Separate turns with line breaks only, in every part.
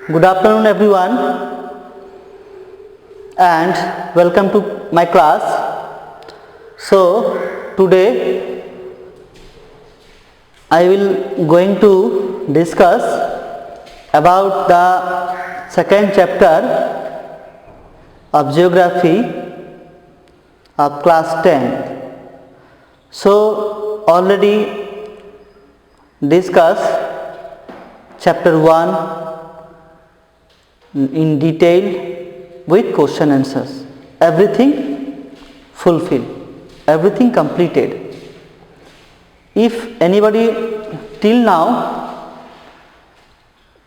Good afternoon everyone and welcome to my class. So today I will going to discuss about the second chapter of geography of class 10. So already discussed chapter 1 in detail with question answers. Everything fulfilled, everything completed. If anybody till now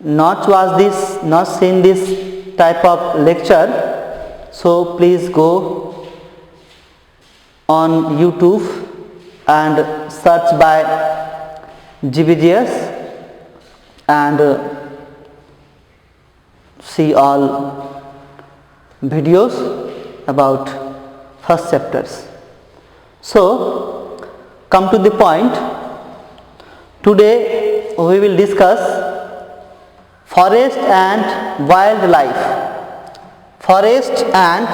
not watched this, not seen this type of lecture, so please go on YouTube and search by GBGS and see all videos about first chapters. So come to the point. Today we will discuss forest and wildlife. Forest and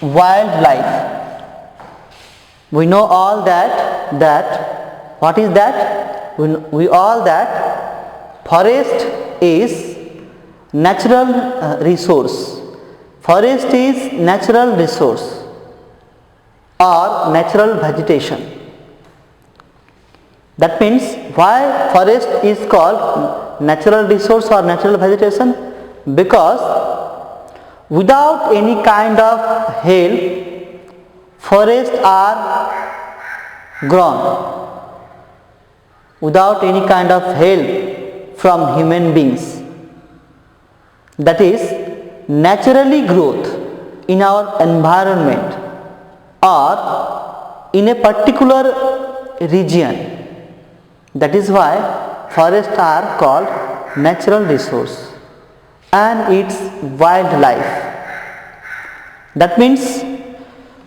wildlife. We know all that what is that? We all that forest is natural resource. Forest is natural resource or natural vegetation. That means why forest is called natural resource or natural vegetation? Because without any kind of help, forests are grown. Without any kind of help from human beings. That is naturally growth in our environment or in a particular region. That is why forests are called natural resource and its wildlife. That means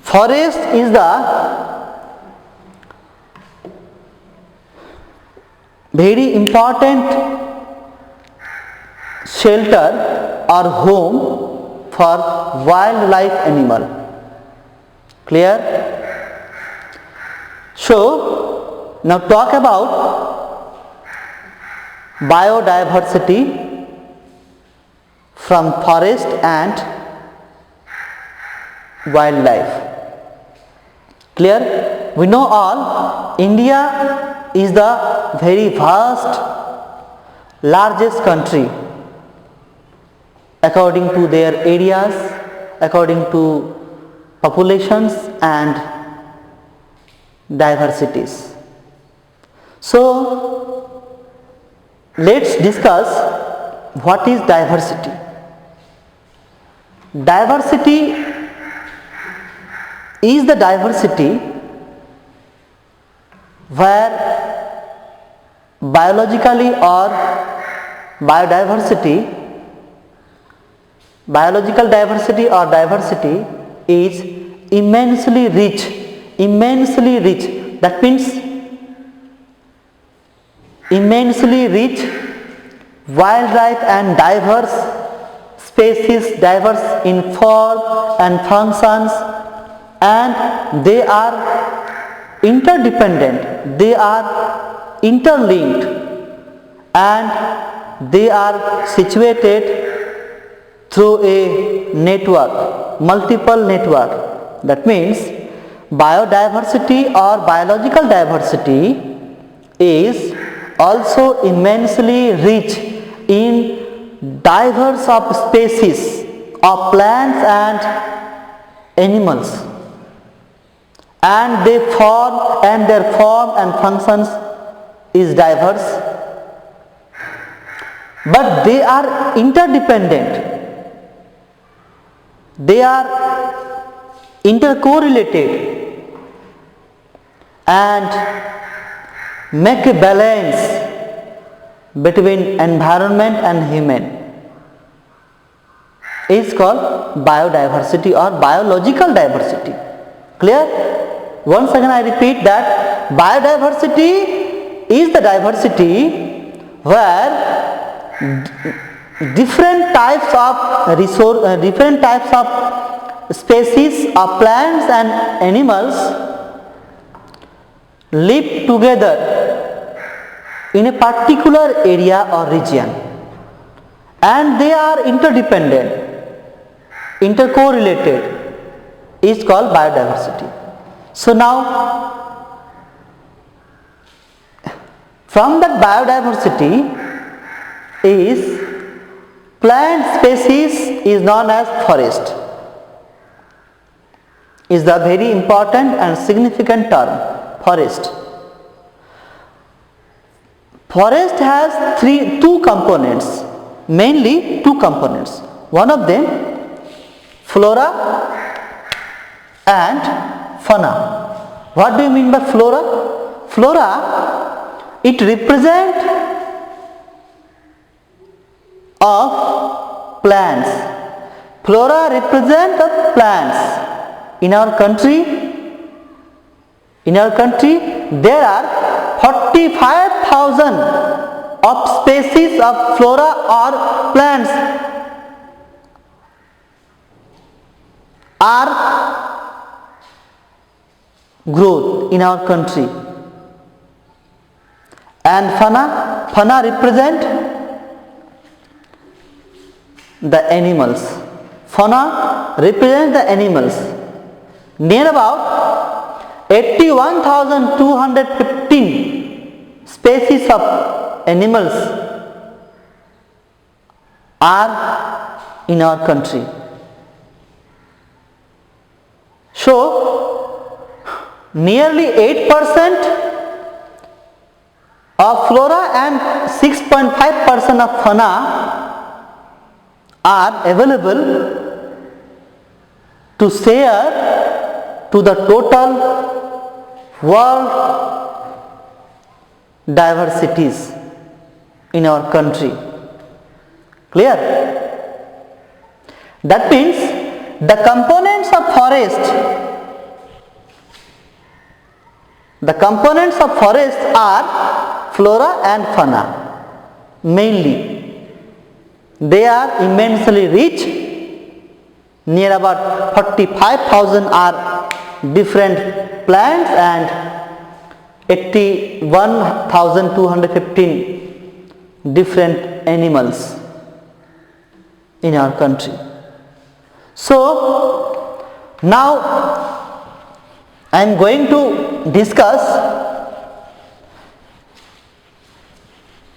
forest is the very important shelter or home for wildlife animal. Clear? So now talk about biodiversity from forest and wildlife. Clear? We know all India is the very vast, largest country according to their areas, according to populations and diversities. So let's discuss what is diversity. Diversity is the diversity where biologically or biological diversity or diversity is immensely rich. That means immensely rich wildlife and diverse species, diverse in form and functions, and they are interdependent, they are interlinked, and they are situated through a network, multiple network. That means biodiversity or biological diversity is also immensely rich in diverse of species of plants and animals, and their form and functions is diverse, but they are interdependent. They are intercorrelated and make a balance between environment and human. Is called biodiversity or biological diversity. Clear? Once again I repeat that biodiversity is the diversity where different types of different types of species of plants and animals live together in a particular area or region, and they are interdependent, intercorrelated, is called biodiversity. So now, from that biodiversity is plant species is known as forest, is the very important and significant term, forest. Forest has two components, mainly two components. One of them flora and fauna. What do you mean by flora? Flora, it represents of plants. Flora represent the plants. In our country there are 45,000 of species of flora or plants are growth in our country. And fauna represent the animals. Fauna represents the animals. Near about 81,215 species of animals are in our country. So, nearly 8% of flora and 6.5% of fauna are available to share to the total world diversities in our country. Clear? That means the components of forest are flora and fauna mainly. They are immensely rich. Near about 45,000 are different plants and 81,215 different animals in our country. So now I am going to discuss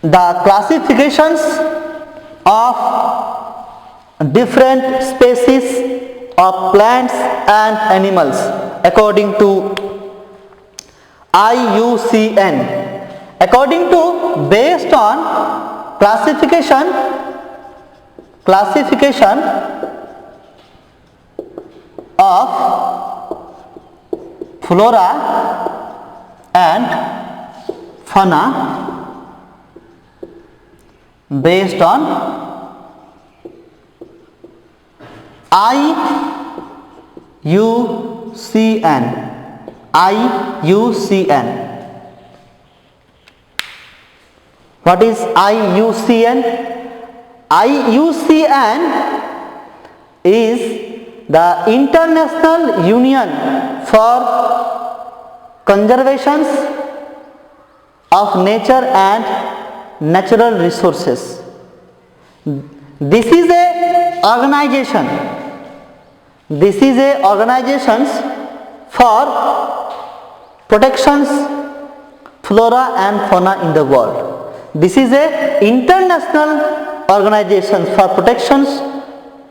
the classifications of different species of plants and animals according to IUCN. According to, based on classification of flora and fauna, based on IUCN. What is IUCN? IUCN is the International Union for Conservation of Nature and Natural Resources. This is a organization for protections flora and fauna in the world. This is a international organization for protections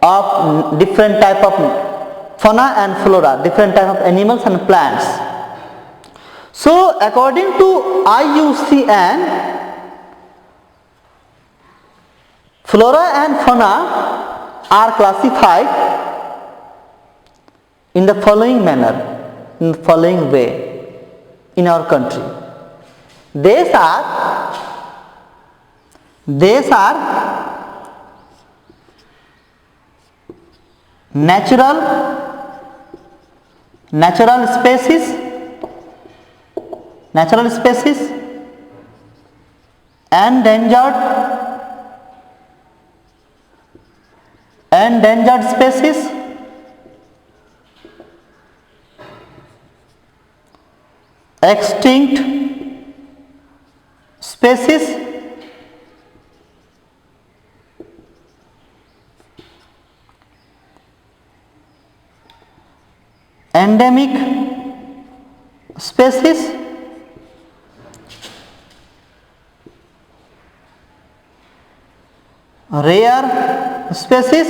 of different type of fauna and flora, different type of animals and plants. So according to IUCN, flora and fauna are classified in the following manner, in the following way in our country. These are natural species, endangered endangered species, extinct species, endemic species, rare species,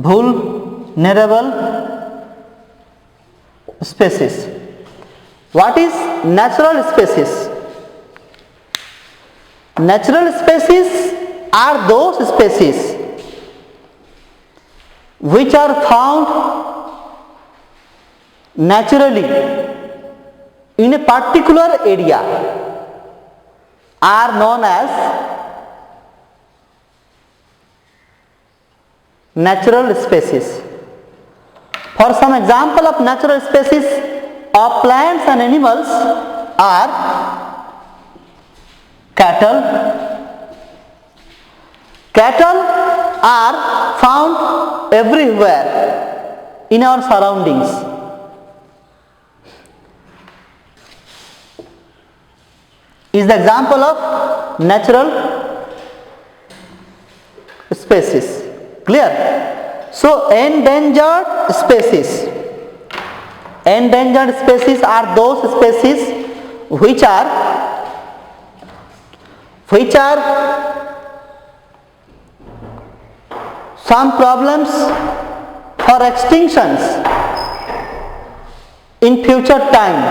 vulnerable species. What is natural species? Natural species are those species which are found naturally in a particular area are known as natural species. For some example of natural species of plants and animals are cattle. Cattle are found everywhere in our surroundings. Is the example of natural species. Clear? So endangered species. Endangered species are those species which are some problems for extinctions in future time,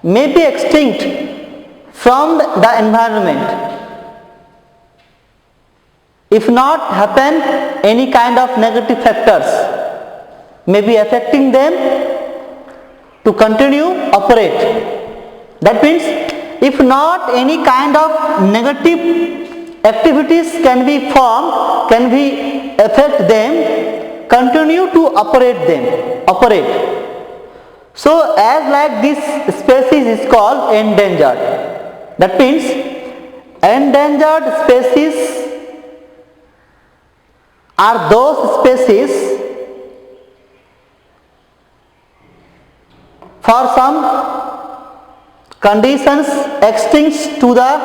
may be extinct from the environment if not happen any kind of negative factors may be affecting them to continue operate. That means if not any kind of negative activities can be formed, can be affect them, continue to operate. So as like this species is called endangered. That means endangered species are those species for some conditions extinct to the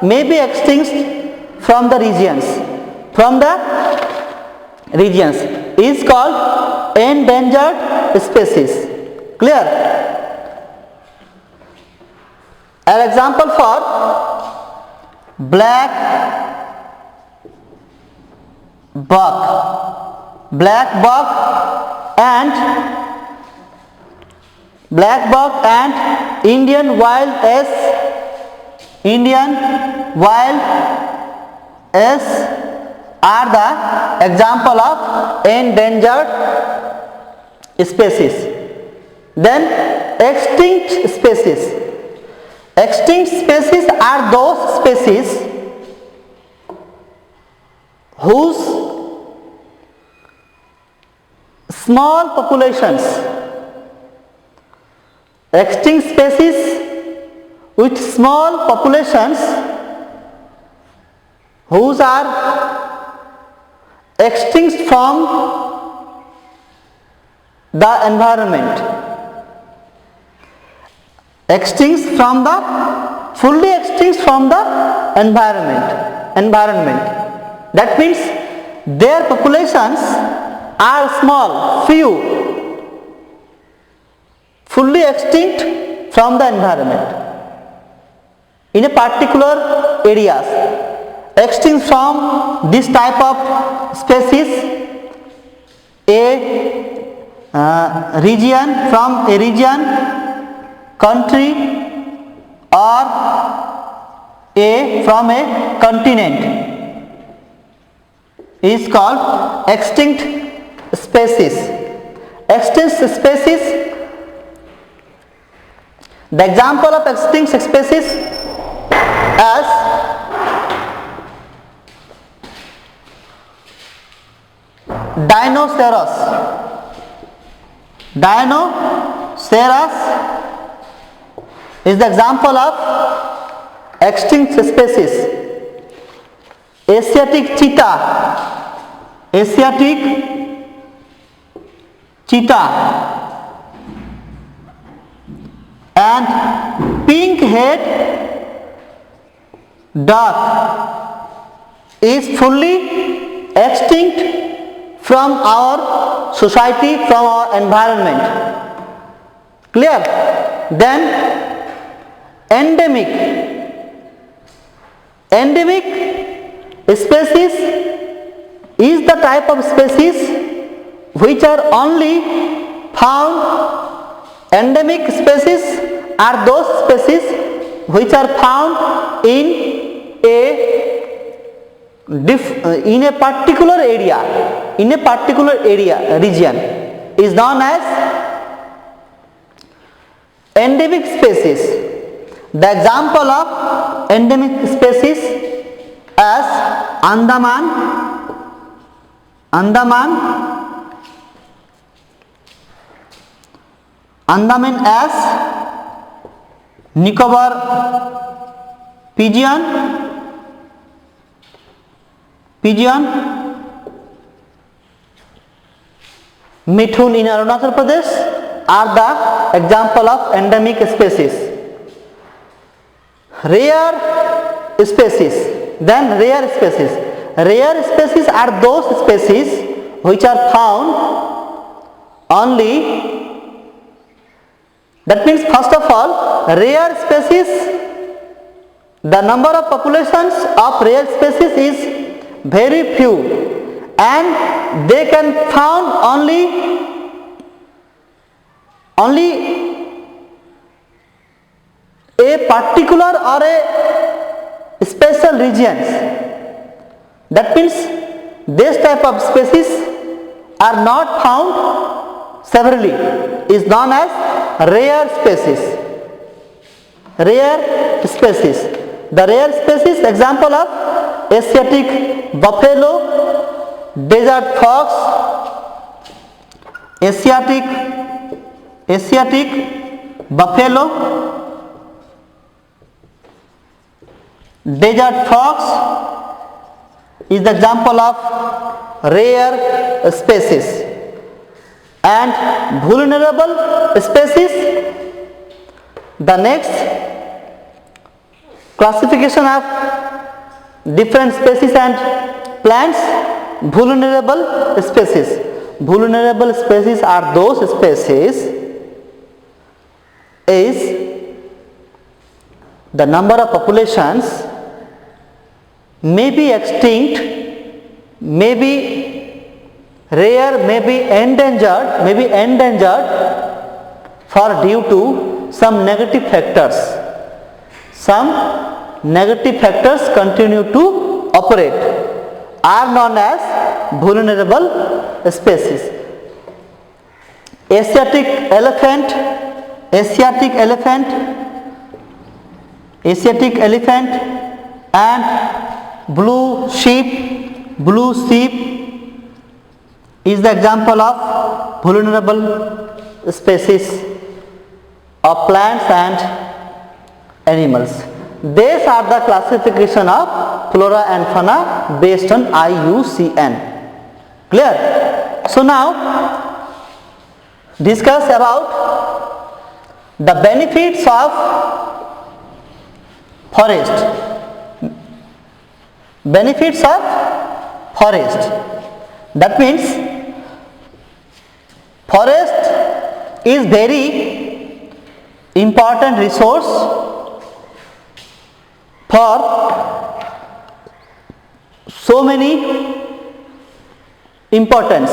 may be extinct from the regions is called endangered species. Clear? An example for black buck and Indian wild ass are the example of endangered species. Then extinct species. Extinct species are those species whose small populations, extinct species with small populations whose are extinct from the environment, fully extinct from the environment. That means their populations are small, few, fully extinct from the environment in a particular areas, extinct from this type of species, a region, country, or from a continent is called extinct species. Extinct species, the example of extinct species as Dinoceras is the example of extinct species. Asiatic cheetah and pink-head duck is fully extinct from our society, from our environment. Clear? Then endemic species is the type of species which are only found. Endemic species are those species which are found in a particular area, region, is known as endemic species. The example of endemic species as Andaman as Nicobar pigeon, Mithun in Arunachal Pradesh are the example of endemic species. Rare species. Then rare species are those species which are found only. That means, first of all, rare species, the number of populations of rare species is very few, and they can found only a particular or a special regions. That means this type of species are not found severally, is known as rare species. The rare species example of Asiatic buffalo, desert fox, Asiatic buffalo, desert fox is the example of rare species. And vulnerable species, the next classification of different species and plants. Vulnerable species are those species is the number of populations may be extinct, may be rare, may be endangered for due to some negative factors. Some negative factors continue to operate, are known as vulnerable species. Asiatic elephant and blue sheep is the example of vulnerable species of plants and animals. These are the classification of flora and fauna based on IUCN. Clear? So now discuss about the benefits of forest. That means forest is very important resource for so many importance,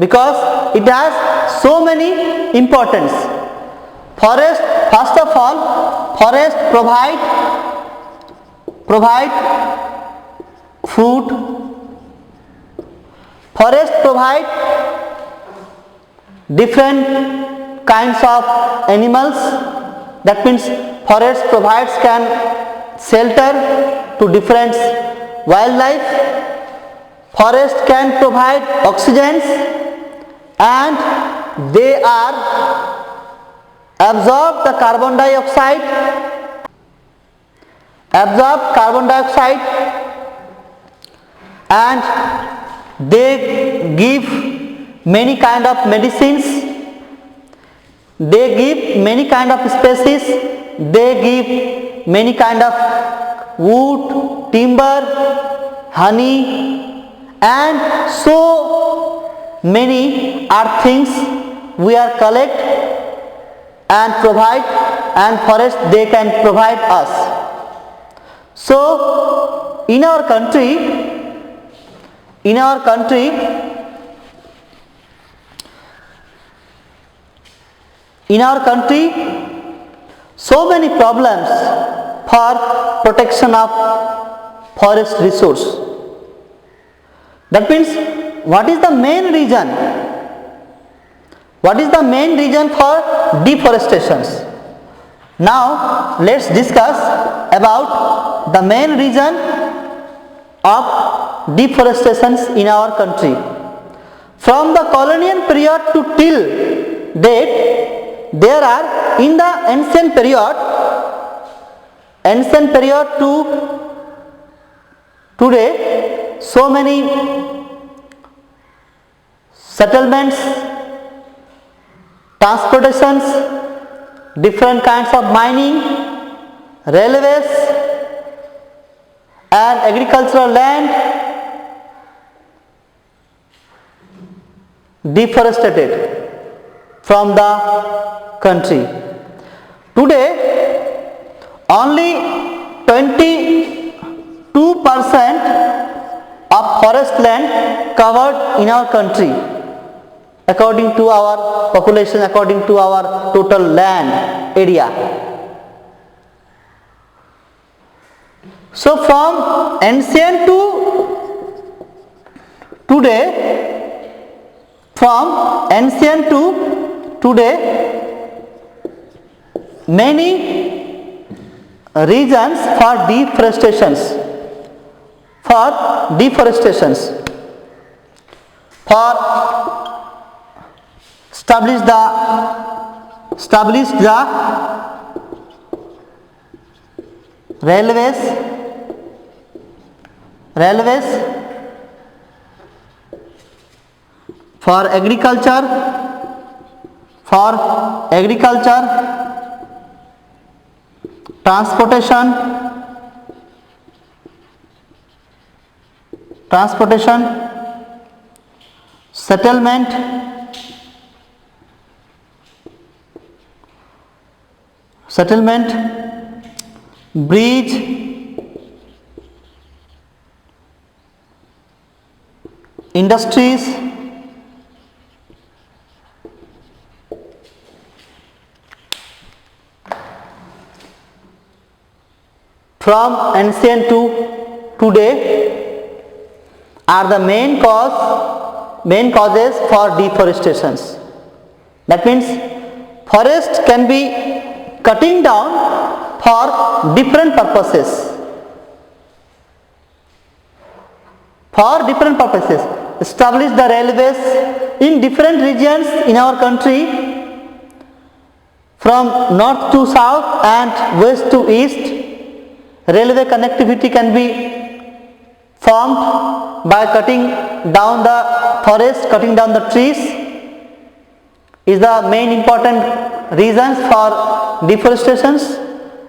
because it has so many importance. Forest, first of all, forest provide food. Forest provide different kinds of animals. That means forest provides can shelter to different wildlife. Forest can provide oxygens, and they are absorb carbon dioxide and they give many kind of medicines, they give many kind of species, they give many kind of wood, timber, honey, and so many are things we are collect and provide, and forest they can provide us. So in our country so many problems for protection of forest resource. That means what is the main reason? What is the main reason for deforestation? Now let's discuss about the main reason of deforestation in our country. From the colonial period to till date, there are in the ancient period to today so many settlements, transportations, different kinds of mining, railways and agricultural land deforested from the country. Today only 22% of forest land covered in our country according to our population, according to our total land area. So from ancient to today, many reasons for deforestations, for establish the railways, for agriculture, transportation, settlement, bridge, industries, from ancient to today are the main causes for deforestation. That means forest can be cutting down for different purposes. Establish the railways in different regions in our country, from north to south and west to east. Railway connectivity can be formed by cutting down the forest, cutting down the trees is the main important reasons for deforestation.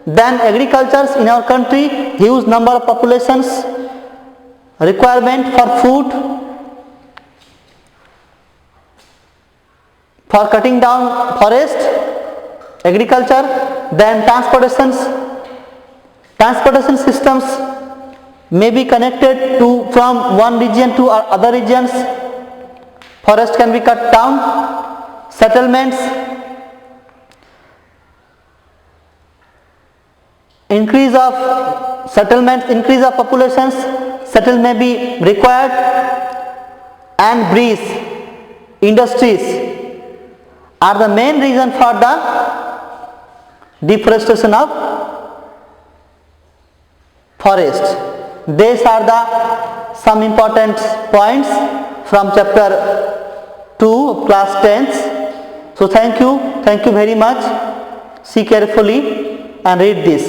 Then agriculture in our country, huge number of populations, requirement for food, for cutting down forest, agriculture. Then transportation systems may be connected to from one region to other regions. Forest can be cut down. Settlements, increase of populations, settle may be required, and breeze, industries are the main reason for the deforestation of forest. These are the some important points from chapter 2 class 10th. So thank you very much. See carefully and read this.